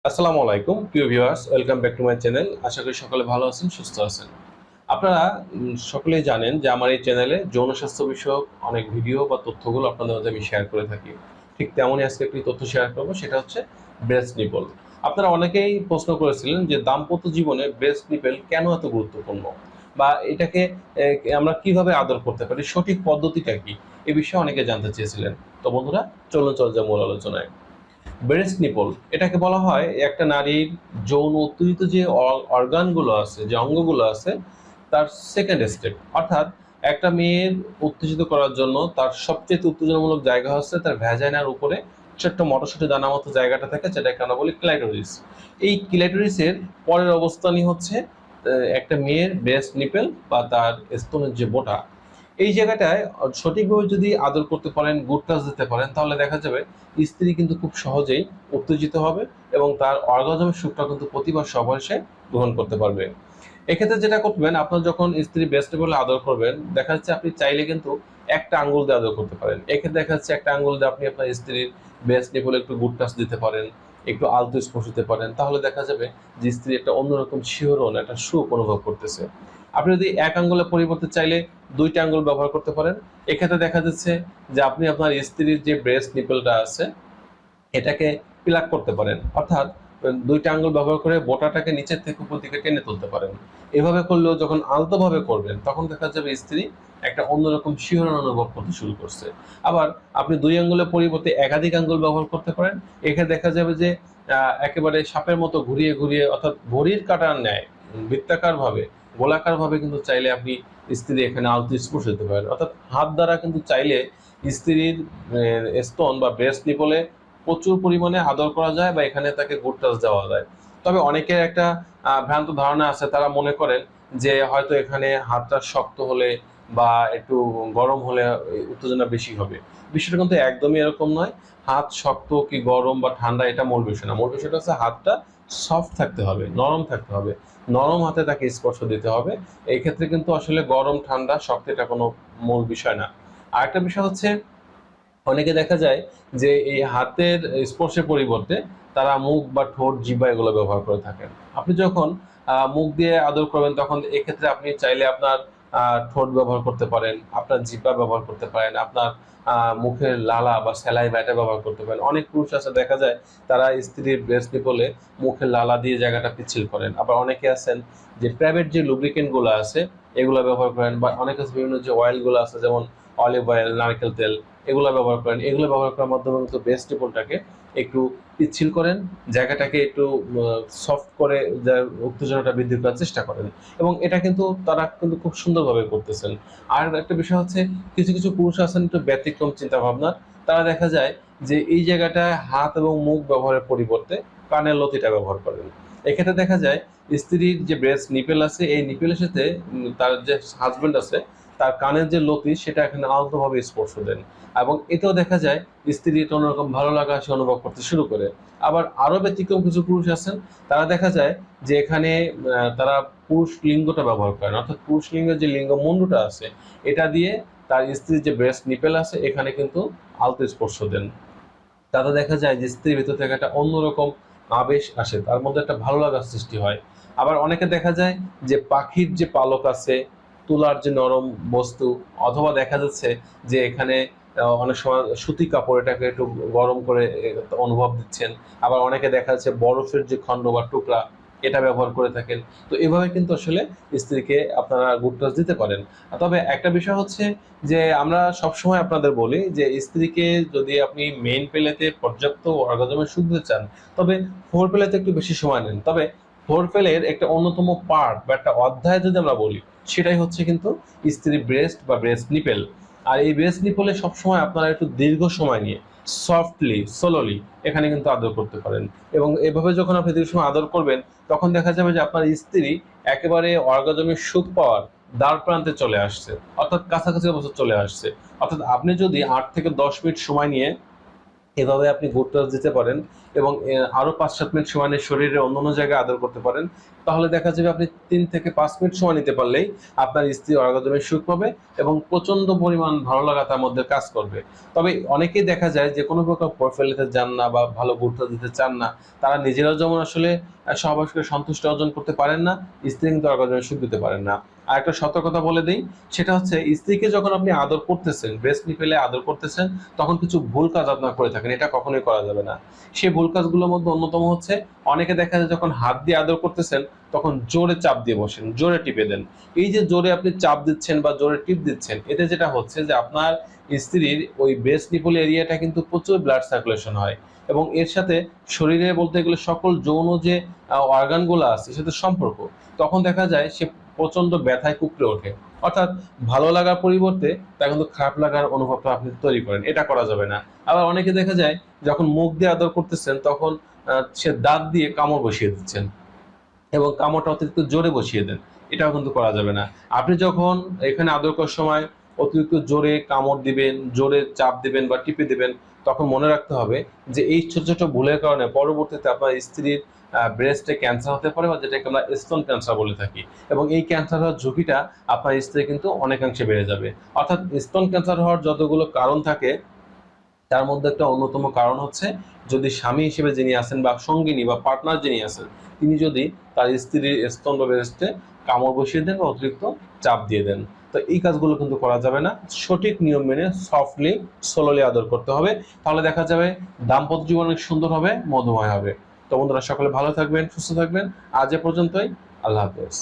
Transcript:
আসসালামু আলাইকুম প্রিয় viewers, welcome back to my channel. আশা করি সকলে ভালো আছেন, সুস্থ আছেন। আপনারা সকলেই জানেন যে আমার এই চ্যানেলে যৌন স্বাস্থ্য বিষয়ক অনেক ভিডিও বা তথ্যগুলো আপনাদের মাঝে আমি শেয়ার করে থাকি। ঠিক তেমনই আজকে একটি তথ্য শেয়ার করব, সেটা হচ্ছে ব্রেস্ট নিপল। আপনারা অনেকেই প্রশ্ন করেছিলেন যে দাম্পত্য জীবনে ব্রেস্ট নিপল কেন এত গুরুত্বপূর্ণ, বা এটাকে আমরা কিভাবে আদর করতে পারি, সঠিক পদ্ধতিটা কি, এ বিষয়ে অনেকে জানতে চেয়েছিলেন। তো বন্ধুরা, চলুন চল যা মূল আলোচনায়। ব্রেস্ট নিপল এটাকে বলা হয় একটা নারীর যৌন উত্তেজিত যে অর্গানগুলো আছে, যে অঙ্গগুলো আছে, তার সেকেন্ড স্টেপ। অর্থাৎ একটা মেয়ের উত্তেজিত করার জন্য তার সবচেয়ে উত্তেজনামূলক জায়গা হচ্ছে তার ভ্যাজাইনার উপরে ছোট্ট মটরশুঁটি দানা মতো জায়গাটা থাকে, যেটাকে আমরা বলি ক্লাইটোরিস। এই ক্লাইটোরিসের পরের অবস্থানই হচ্ছে একটা মেয়ের ব্রেস্ট নিপল বা তার স্তনের যে বোটা। এই জায়গাটায় সঠিকভাবে যদি আদর করতে পারেন, গুড টাচ দিতে পারেন, তাহলে দেখা যাবে স্ত্রী কিন্তু খুব সহজেই উত্তেজিত হবে এবং তার অর্গাজমের সুখটা কিন্তু প্রতিবার সবশেষে গ্রহণ করতে পারবে। এক্ষেত্রে যেটা করবেন, আপনার যখন স্ত্রী ব্রেস্ট নিপলে আদর করবেন, দেখা যাচ্ছে আপনি চাইলে কিন্তু একটা আঙ্গুল দিয়ে আদর করতে পারেন। এক্ষেত্রে দেখা যাচ্ছে একটা আঙ্গুল দিয়ে আপনি আপনার স্ত্রীর ব্রেস্ট নিপলে একটু গুড টাচ দিতে পারেন, একটু আলতো স্পর্শ দিতে পারেন, তাহলে দেখা যাবে যে স্ত্রী একটা অন্যরকম শিহরণ, একটা সুখ অনুভব করতেছে। আপনি যদি এক আঙ্গুলের পরিবর্তে চাইলে দুইটা আঙ্গুল ব্যবহার করতে পারেন। এক্ষেত্রে দেখা যাচ্ছে যে আপনি আপনার স্ত্রীর যে ব্রেস্ট নিপলটা আছে এটাকে প্লাগ করতে পারেন, অর্থাৎ দুইটা আঙ্গুল ব্যবহার করে বোটাটাকে নিচের থেকে উপর দিকে টেনে তুলতে পারেন। এভাবে করলেও যখন আলতোভাবে করবেন, তখন দেখা যাবে স্ত্রী একটা অন্যরকম শিহরণ অনুভব করতে শুরু করছে। আবার আপনি দুই আঙ্গুলের পরিবর্তে একাধিক আঙ্গুল ব্যবহার করতে পারেন। এখানে দেখা যাবে যে একেবারে সাপের মতো ঘুরিয়ে ঘুরিয়ে, অর্থাৎ ঘড়ির কাঁটার ন্যায় বৃত্তাকার ভাবে, গোলাকার ভাবে কিন্তু চাইলে আপনি স্ত্রী এখানে আলতো স্পর্শ দিতে পারেন। অর্থাৎ হাত দ্বারা কিন্তু চাইলে স্ত্রীর স্তন বা ব্রেস্ট নিপলে প্রচুর পরিমাণে আদর করা যায় বা এখানে তাকে গুড টাচ দেওয়া যায়। তবে অনেকের একটা ভ্রান্ত ধারণা আছে, তারা মনে করেন যে হয়তো এখানে হাতটা শক্ত হলে বা একটু গরম হলে উত্তেজনা বেশি হবে। বিষয়টা কিন্তু একদমই এরকম নয়। হাত শক্ত কি গরম বা ঠান্ডা এটা মূল বিষয় না। মূল বিষয়টা হচ্ছে হাতটা সফট থাকতে হবে, নরম থাকতে হবে। নরম হাতে তাকে স্পর্শ দিতে হবে। এই ক্ষেত্রে কিন্তু আসলে গরম ঠান্ডা শক্ত এটা কোনো মূল বিষয় না। আরেকটা বিষয় হচ্ছে, অনেকে দেখা যায় যে এই হাতের স্পর্শের পরিবর্তে তারা মুখ বা ঠোঁট, জিহ্বা এগুলো ব্যবহার করে থাকেন। আপনি যখন মুখ দিয়ে আদর করবেন, তখন এক্ষেত্রে আপনি চাইলে আপনার ঠোঁট ব্যবহার করতে পারেন, আপনার জিহ্বা ব্যবহার করতে পারেন, আপনার মুখের লালা বা সেলাই ব্যাটা ব্যবহার করতে পারেন। অনেক পুরুষ আছে দেখা যায় তারা স্ত্রীর ব্রেস্ট নিপলে মুখের লালা দিয়ে জায়গাটা পিচ্ছিল করেন। আবার অনেকে আছেন যে প্রাইভেট যে লুব্রিকেন্ট গুলো আছে এগুলো ব্যবহার করেন, বা অনেকে বিভিন্ন যে অয়েল গুলো আছে, যেমন অলিভ অয়েল, নারকেল তেল, এগুলো ব্যবহার করেন। এগুলো ব্যবহার করার মাধ্যমে কিন্তু ব্রেস্ট নিপলটাকে একটু পিচ্ছিল করেন, জায়গাটাকে একটু সফট করে উত্তেজনাটা বৃদ্ধি করার চেষ্টা করেন, এবং এটা কিন্তু তারা কিন্তু খুব সুন্দরভাবে করতেছেন। আর একটা বিষয় হচ্ছে, কিছু কিছু পুরুষ আছেন একটু ব্যতিক্রম চিন্তা ভাবনার। তারা দেখা যায় যে এই জায়গাটায় হাত এবং মুখ ব্যবহারের পরিবর্তে কানের লতিটা ব্যবহার করেন। এক্ষেত্রে দেখা যায় স্ত্রীর যে ব্রেস্ট নিপেল আছে, এই নিপেলের সাথে তার যে হাজবেন্ড আছে তার কানের যে লতি সেটা এখানে আলতোভাবে স্পর্শ দেন, এবং এতেও দেখা যায় স্ত্রী এটা অন্যরকম ভালো লাগা সে অনুভব করতে শুরু করে। আবার আরো ব্যতিক্রম কিছু পুরুষ আছেন, তারা দেখা যায় যে এখানে তারা পুরুষ লিঙ্গটা ব্যবহার করেন, অর্থাৎ পুরুষ লিঙ্গের যে লিঙ্গ মুন্ডুটা আছে এটা দিয়ে তার স্ত্রীর যে ব্রেস্ট নিপেল আছে এখানে কিন্তু আলতো স্পর্শ দেন। তাতে দেখা যায় যে স্ত্রীর ভিতর থেকে একটা অন্যরকম আবেশ আসে, তার মধ্যে একটা ভালো লাগার সৃষ্টি হয়। আবার অনেকে দেখা যায় যে পাখির যে পালক আছে, তুলার যে নরম বস্তু, অথবা দেখা যাচ্ছে যে এখানে অনেক সময় সুতি কাপড় এটাকে একটু গরম করে অনুভব দিচ্ছেন। আবার অনেকে দেখা যাচ্ছে বরফের যে খণ্ড বা টুকরা এটা ব্যবহার করে থাকেন। তো এভাবে কিন্তু আসলে স্ত্রীকে আপনারা গুড টাচ দিতে পারেন। তবে একটা বিষয় হচ্ছে যে আমরা সবসময় আপনাদের বলি যে স্ত্রীকে যদি আপনি মেইন পেলেতে পর্যাপ্ত অর্গাজমের সুখ দিতে চান, তবে ফোর পেলেতে একটু বেশি সময় নেন। তবে ফোর পেলের একটা অন্যতম পার্ট বা একটা অধ্যায় যদি আমরা বলি, সেটাই হচ্ছে কিন্তু স্ত্রী ব্রেস্ট বা ব্রেস্ট নিপেল। আর এই ব্রেস্ট নিপলে সবসময় আপনারা একটু দীর্ঘ সময় নিয়ে সফটলি সোলোলি এখানে কিন্তু আদর করতে পারেন, এবং এভাবে যখন আপনি দীর্ঘ সময় আদর করবেন, তখন দেখা যাবে যে আপনার স্ত্রী একেবারে অর্গাজমের সুখ পাওয়ার দ্বার প্রান্তে চলে আসছে, অর্থাৎ কাছাকাছি অবস্থা চলে আসছে। অর্থাৎ আপনি যদি 8 থেকে 10 মিনিট সময় নিয়ে এভাবে আপনি গুড টাচ দিতে পারেন, এবং আরো 5-7 মিনিট সময় নিয়ে শরীরের অন্যান্য জায়গায় আদর করতে পারেন, তাহলে দেখা যাবে আপনি 3 থেকে 5 মিনিট সময় নিতে পারলেই আপনার স্ত্রী অর্গাজমের সুখ পাবে এবং প্রচন্ড পরিমাণ ভালো লাগা তার মধ্যে কাজ করবে। তবে অনেকেই দেখা যায় যে কোনো প্রকার পর ফেলতে চান না বা ভালো গুরুত্ব দিতে চান না, তারা নিজেরাও যেমন আসলে সহবাস করে সন্তুষ্টি অর্জন করতে পারেন না, স্ত্রী কিন্তু অর্গাজমের সুখ দিতে পারেন না। আর একটা সতর্কতা বলে দিই, সেটা হচ্ছে স্ত্রীকে যখন আপনি আদর করতেছেন, ব্রেস্ট নিপেলে আদর করতেছেন, তখন কিছু ভুল কাজ আপনার করে থাকেন, এটা কখনোই করা যাবে না। সেই ভুল কাজগুলোর মধ্যে অন্যতম হচ্ছে অনেকে দেখা যায় যখন হাত দিয়ে আদর করতেছেন তখন জোরে চাপ দিয়ে বসেন, জোরে টিপে দেন। এই যে জোরে আপনি চাপ দিচ্ছেন বা জোরে টিপ দিচ্ছেন, এতে যেটা হচ্ছে যে আপনার স্ত্রীর ওই ব্রেস্ট নিপল এরিয়াটা কিন্তু প্রচুর ব্লাড সার্কুলেশন হয় এবং এর সাথে শরীরে বলতে গেলে সকল যৌন যে অর্গানগুলো আছে সাথে সম্পর্ক, তখন দেখা যায় সে প্রচন্ড ব্যথায় কুঁকড়ে ওঠে। অর্থাৎ ভালো লাগার পরিবর্তে তা কিন্তু খারাপ লাগার অনুভবটা আপনি তৈরি করেন, এটা করা যাবে না। আবার অনেকে দেখা যায় যখন মুখ দিয়ে আদর করতেছেন তখন সে দাঁত দিয়ে কামড় বসিয়ে দিচ্ছেন এবং কামড়টা অতিরিক্ত জোরে বসিয়ে দেন, এটাও কিন্তু করা যাবে না। আপনি যখন এখানে আদর করার সময় অতিরিক্ত জোরে কামড় দিবেন, জোরে চাপ দিবেন বা টিপে দিবেন, তখন মনে রাখতে হবে যে এই ছোট ছোট ভুলের কারণে পরবর্তীতে আপনার স্ত্রীর ব্রেস্টে ক্যান্সার হতে পারে বা যেটাকে আমরা স্তন ক্যান্সার বলে থাকি, এবং এই ক্যান্সার হওয়ার ঝুঁকিটা আপনার স্ত্রী কিন্তু অনেকাংশে বেড়ে যাবে। অর্থাৎ স্তন ক্যান্সার হওয়ার যতগুলো কারণ থাকে তার মধ্যে একটা অন্যতম কারণ হচ্ছে যদি স্বামী হিসেবে যিনি আছেন বা সঙ্গিনী বা পার্টনার যিনি আছেন তিনি যদি তার স্ত্রীর স্তন বা ব্রেস্টে কামড় বসিয়ে দেন বা অতিরিক্ত চাপ দিয়ে দেন। তো এই কাজগুলো কিন্তু করা যাবে না, সঠিক নিয়ম মেনে সফটলি স্লোলি আদর করতে হবে, তাহলে দেখা যাবে দাম্পত্য জীবন অনেক সুন্দর হবে, মধুময় হবে। তো বন্ধুরা সকলে ভালো থাকবেন, সুস্থ থাকবেন। আজ এ পর্যন্তই। আল্লাহ হাফেজ।